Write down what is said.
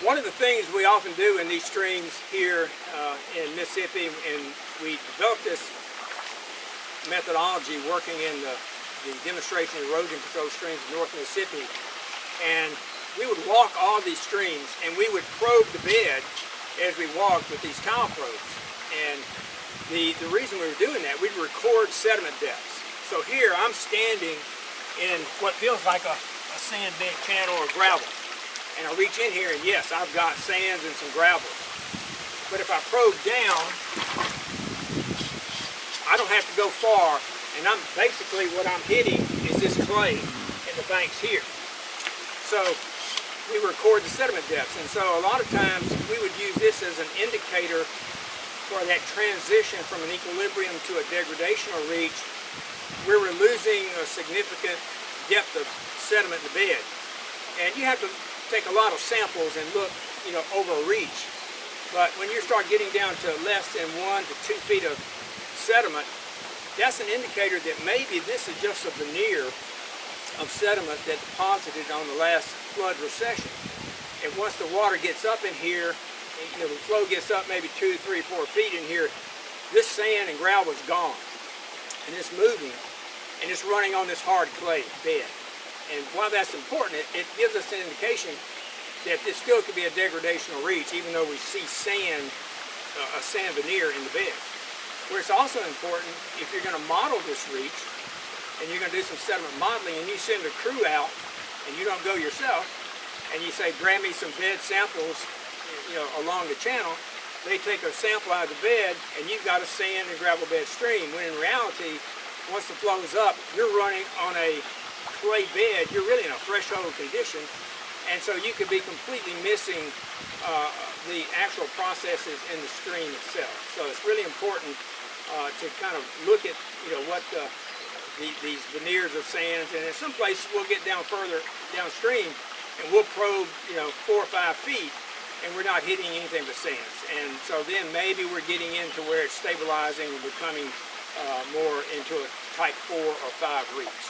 One of the things we often do in these streams here in Mississippi, and we developed this methodology working in the demonstration of erosion control streams of North Mississippi, and we would walk all these streams and we would probe the bed as we walked with these tile probes. And the reason we were doing that, we'd record sediment depths. So here I'm standing in what feels like a sand bed channel or gravel. And I reach in here and yes, I've got sands and some gravels. But if I probe down, I don't have to go far, and basically what I'm hitting is this clay in the banks here. So we record the sediment depths, and so a lot of times we would use this as an indicator for that transition from an equilibrium to a degradation or reach, where we're losing a significant depth of sediment in the bed. And you have to take a lot of samples and look, over a reach. But when you start getting down to less than 1 to 2 feet of sediment, that's an indicator that maybe this is just a veneer of sediment that deposited on the last flood recession. And once the water gets up in here, the flow gets up maybe 2, 3, 4 feet in here, this sand and gravel is gone. And it's moving, and it's running on this hard clay bed. And while that's important, it gives us an indication that this still could be a degradational reach, even though we see sand, a sand veneer in the bed. Where it's also important, if you're going to model this reach, and you're going to do some sediment modeling, and you send a crew out, and you don't go yourself, and you say, grab me some bed samples, along the channel, they take a sample out of the bed, and you've got a sand and gravel bed stream, when in reality, once the flow is up, you're running on a clay bed, you're really in a threshold condition, and so you could be completely missing the actual processes in the stream itself. So it's really important to kind of look at what these veneers of sands, and in some places we'll get down further downstream and we'll probe 4 or 5 feet and we're not hitting anything but sands, and so then maybe we're getting into where it's stabilizing and becoming more into a type 4 or 5 reach.